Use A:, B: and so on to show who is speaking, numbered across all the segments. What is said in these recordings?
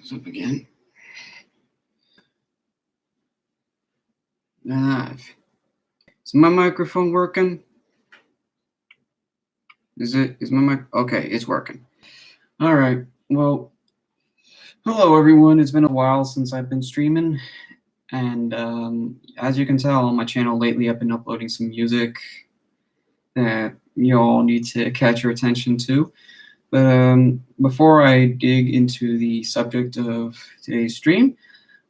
A: What's up again? Live. Is my microphone working? Is my mic? Okay, it's working. All right. Well, hello everyone. It's been a while since I've been streaming, and as you can tell on my channel lately, I've been uploading some music that you all need to catch your attention to. But before I dig into the subject of today's stream,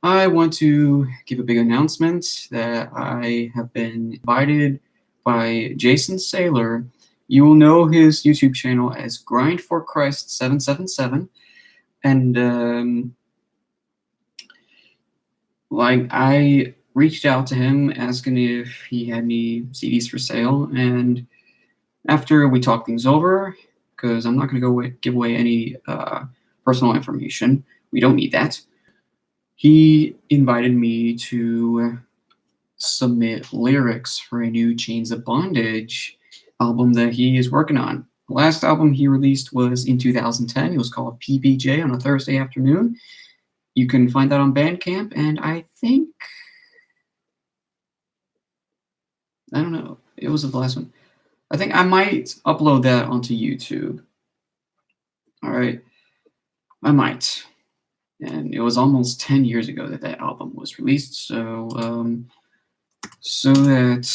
A: I want to give a big announcement that I have been invited by Jason Saylor. You will know his YouTube channel as Grind for Christ 777, and like I reached out to him asking if he had any CDs for sale, and after we talked things over, because I'm not going to give away any personal information, we don't need that. He invited me to submit lyrics for a new Chains of Bondage album that he is working on. The last album he released was in 2010. It was called PBJ on a Thursday afternoon. You can find that on Bandcamp, and I don't know, it was the last one. I think I might upload that onto YouTube. All right, I might. And it was almost 10 years ago that album was released, so so that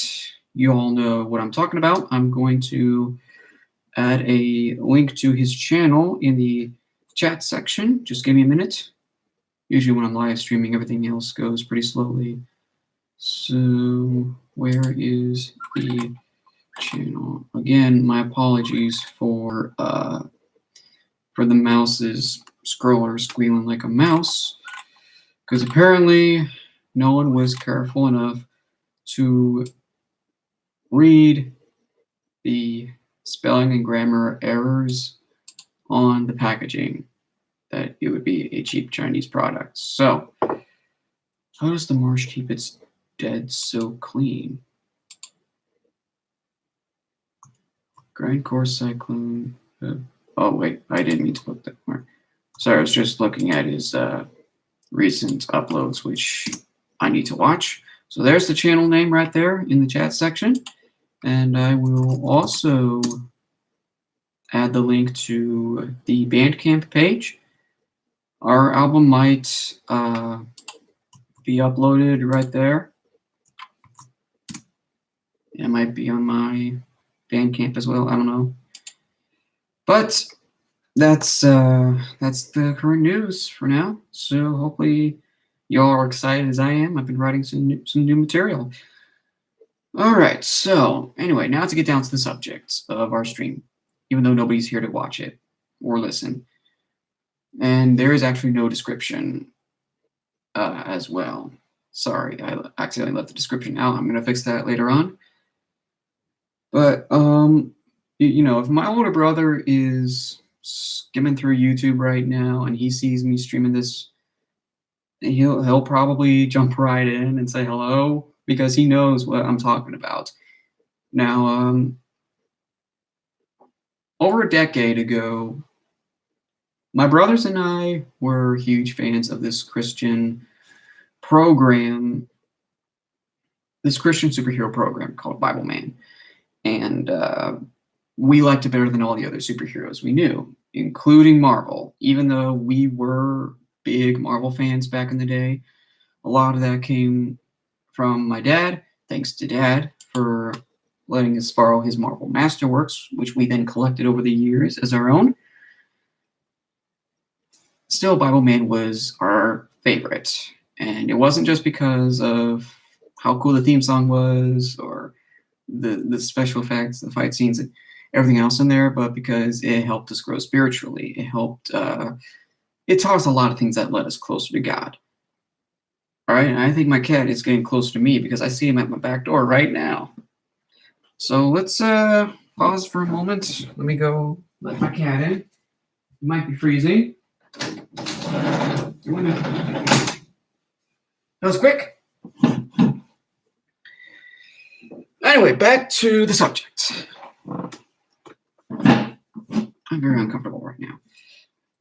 A: you all know what I'm talking about, I'm going to add a link to his channel in the chat section. Just give me a minute. Usually when I'm live streaming, everything else goes pretty slowly. So where is the channel? Again, my apologies for the mouse's scroller squealing like a mouse, because apparently no one was careful enough to read the spelling and grammar errors on the packaging, that it would be a cheap Chinese product. So how does the marsh keep its dead so clean? Grindcore Cyclone. Oh wait, I didn't mean to look that far. Sorry, I was just looking at his recent uploads, which I need to watch. So there's the channel name right there in the chat section. And I will also add the link to the Bandcamp page. Our album might be uploaded right there. It might be on my Bandcamp as well. I don't know. But that's the current news for now. So hopefully y'all are excited as I am. I've been writing some new material. All right. So anyway, now to get down to the subject of our stream, even though nobody's here to watch it or listen, and there is actually no description as well. Sorry, I accidentally left the description out. I'm gonna fix that later on. But you know, if my older brother is skimming through YouTube right now and he sees me streaming this, he'll probably jump right in and say hello, because he knows what I'm talking about. Now, over a decade ago, my brothers and I were huge fans of this Christian program, this Christian superhero program called BibleMan. And we liked it better than all the other superheroes we knew, including Marvel. Even though we were big Marvel fans back in the day, a lot of that came from my dad. Thanks to Dad for letting us borrow his Marvel Masterworks, which we then collected over the years as our own. Still, BibleMan was our favorite. And it wasn't just because of how cool the theme song was, or the special effects, the fight scenes, and everything else in there, but because it helped us grow spiritually. It helped, it taught us a lot of things that led us closer to God. All right, and I think my cat is getting closer to me because I see him at my back door right now. So let's pause for a moment. Let me go let my cat in. It might be freezing. That was quick. Anyway, back to the subject. I'm very uncomfortable right now.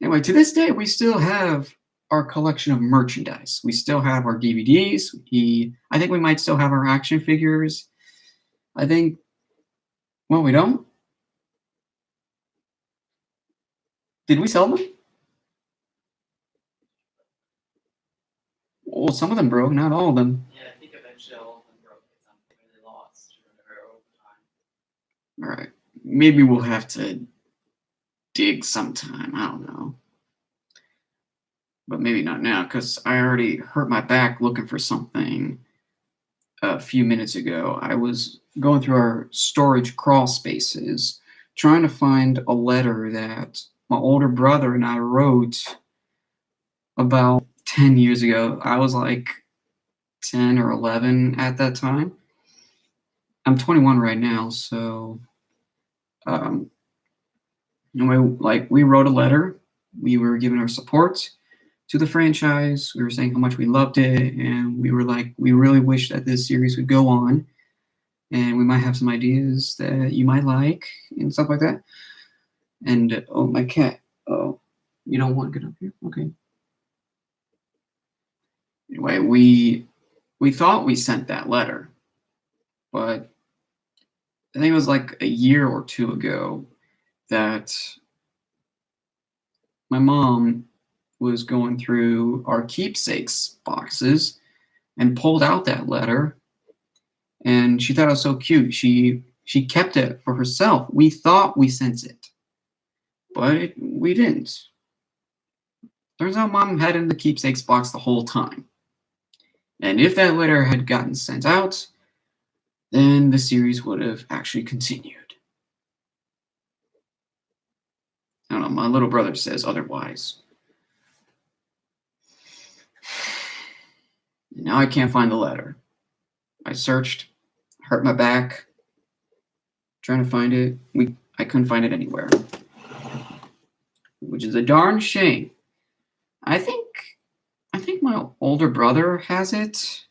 A: Anyway, to this day, we still have our collection of merchandise. We still have our DVDs. I think we might still have our action figures. I think, well, we don't. Did we sell them? Well, some of them broke, not all of them.
B: Yeah, I think eventually all of them broke at some point. They lost over time.
A: All right. Maybe we'll have to dig sometime. I don't know. But maybe not now, because I already hurt my back looking for something a few minutes ago. I was going through our storage crawl spaces, trying to find a letter that my older brother and I wrote about 10 years ago. I was like 10 or 11 at that time. I'm 21 right now, so we wrote a letter. We were giving our support to the franchise. We were saying how much we loved it, and we were like, we really wish that this series would go on, and we might have some ideas that you might like and stuff like that. And oh, my cat. Oh, you don't want to get up here? Okay. Anyway, we thought we sent that letter, but I think it was like a year or two ago that my mom was going through our keepsakes boxes and pulled out that letter, and she thought it was so cute. She kept it for herself. We thought we sent it, but we didn't. Turns out Mom had it in the keepsakes box the whole time. And if that letter had gotten sent out, then the series would have actually continued. I don't know, my little brother says otherwise. And now I can't find the letter. I searched, hurt my back, trying to find it. I couldn't find it anywhere, which is a darn shame. I think my older brother has it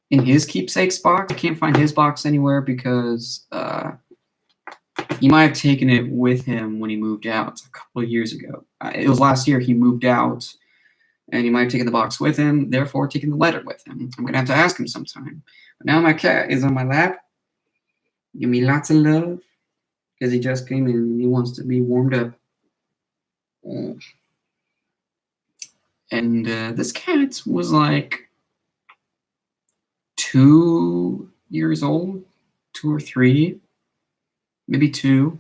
A: in his keepsakes box. I can't find his box anywhere because he might have taken it with him when he moved out a couple of years ago. It was last year he moved out, and he might have taken the box with him, therefore taking the letter with him. I'm going to have to ask him sometime. But now my cat is on my lap. Give me lots of love because he just came in and he wants to be warmed up. And this cat was like 2 years old, 2 or 3, maybe 2,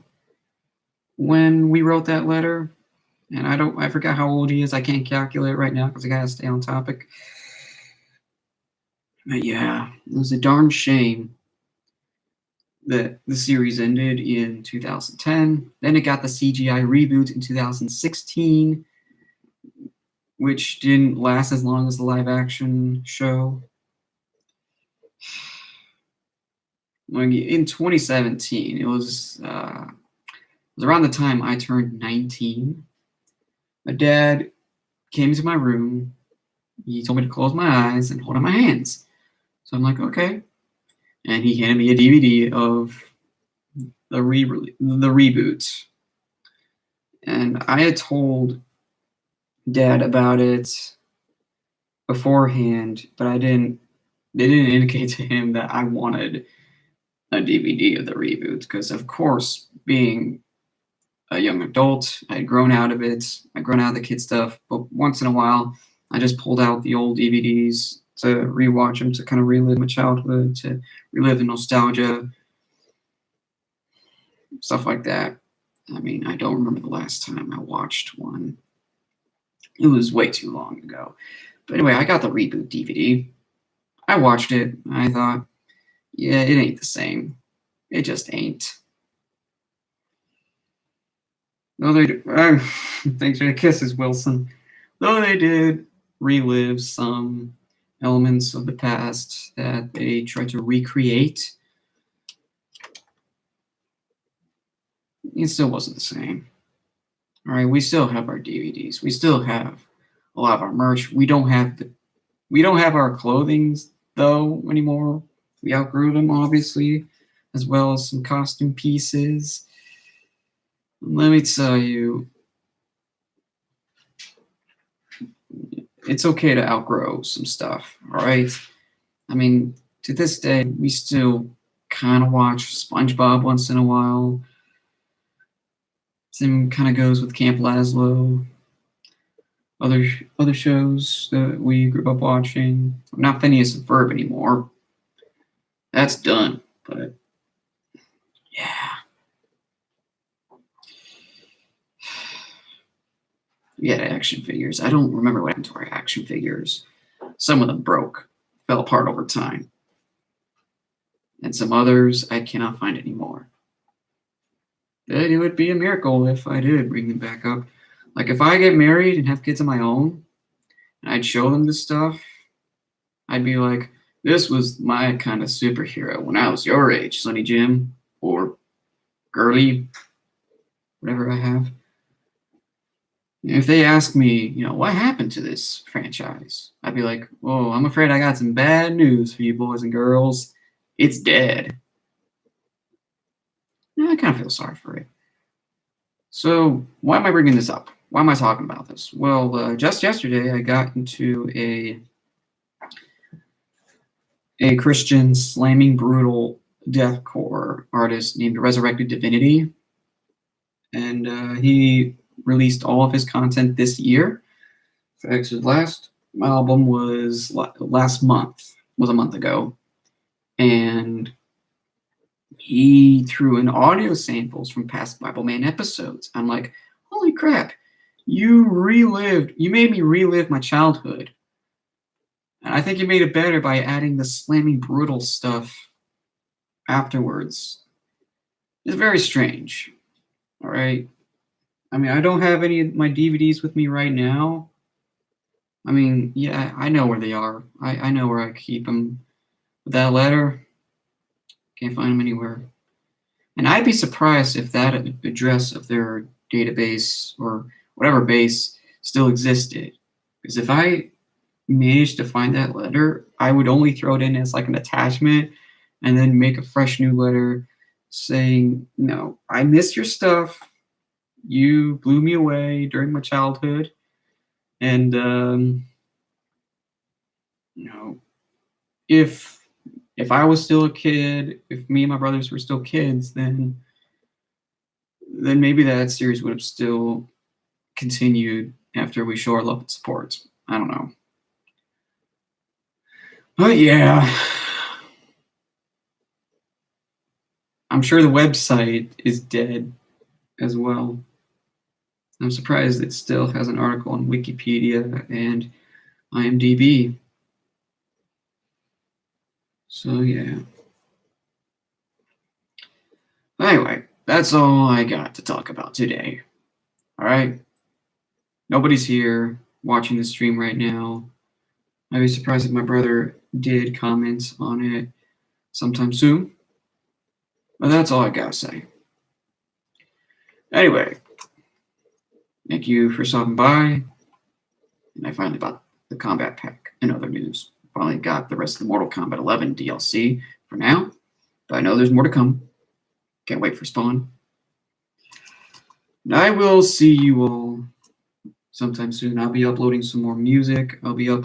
A: when we wrote that letter. And I forgot how old he is. I can't calculate right now because I gotta stay on topic. But yeah, it was a darn shame that the series ended in 2010. Then it got the CGI reboot in 2016, which didn't last as long as the live action show. In 2017, it was around the time I turned 19. My dad came into my room. He told me to close my eyes and hold out my hands. So I'm like, okay. And he handed me a DVD of the reboot. And I had told Dad about it beforehand, but they didn't indicate to him that I wanted a DVD of the reboot, because of course, being a young adult, I had grown out of it. I'd grown out of the kid stuff, but once in a while, I just pulled out the old DVDs to rewatch them, to kind of relive my childhood, to relive the nostalgia, stuff like that. I mean, I don't remember the last time I watched one. It was way too long ago. But anyway, I got the reboot DVD. I watched it. I thought, yeah, it ain't the same. It just ain't. Though they thanks for the kisses, Wilson. Though they did relive some elements of the past that they tried to recreate, it still wasn't the same. All right, we still have our DVDs. We still have a lot of our merch. We don't have our clothing though anymore. We outgrew them, obviously, as well as some costume pieces. Let me tell you, it's okay to outgrow some stuff, all right? I mean, to this day, we still kind of watch SpongeBob once in a while. Same kind of goes with Camp Lazlo, other shows that we grew up watching. Not Phineas and Ferb anymore. That's done. But yeah, we had action figures. I don't remember what happened to our action figures. Some of them broke, fell apart over time, and some others I cannot find anymore. It would be a miracle if I did bring them back up. Like if I get married and have kids of my own, and I'd show them this stuff, I'd be like, this was my kind of superhero when I was your age, Sonny Jim, or Girly, whatever I have. If they ask me, what happened to this franchise? I'd be like, oh, I'm afraid I got some bad news for you boys and girls. It's dead. I kind of feel sorry for it. So why am I bringing this up? Why am I talking about this? Well, just yesterday I got into a Christian slamming brutal deathcore artist named Resurrected Divinity, and he released all of his content this year. In fact, his last album was last month, was a month ago, and he threw in audio samples from past BibleMan episodes. I'm like, holy crap, you made me relive my childhood. And I think you made it better by adding the slamming brutal stuff afterwards. It's very strange. All right. I mean, I don't have any of my DVDs with me right now. I mean, yeah, I know where they are. I know where I keep them. But that letter, can't find them anywhere. And I'd be surprised if that address of their database or whatever base still existed. Because if I managed to find that letter, I would only throw it in as like an attachment and then make a fresh new letter saying, no, I miss your stuff. You blew me away during my childhood. And, if I was still a kid, if me and my brothers were still kids, then maybe that series would have still continued after we show our love and support. I don't know. But yeah, I'm sure the website is dead as well. I'm surprised it still has an article on Wikipedia and IMDb. So yeah. Anyway, that's all I got to talk about today. All right? Nobody's here watching the stream right now. I'd be surprised if my brother did comment on it sometime soon. But that's all I gotta say. Anyway, thank you for stopping by. And I finally bought the Combat Pack and other news. Finally got the rest of the Mortal Kombat 11 DLC for now. But I know there's more to come. Can't wait for Spawn. And I will see you all sometime soon. I'll be uploading some more music. We're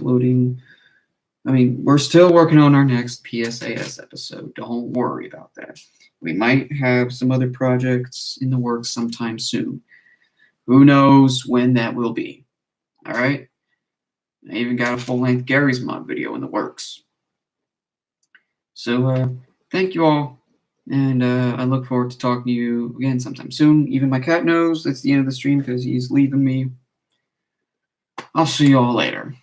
A: still working on our next PSAS episode. Don't worry about that. We might have some other projects in the works sometime soon. Who knows when that will be? All right? I even got a full-length Gary's Mod video in the works. So, thank you all. And I look forward to talking to you again sometime soon. Even my cat knows it's the end of the stream because he's leaving me. I'll see you all later.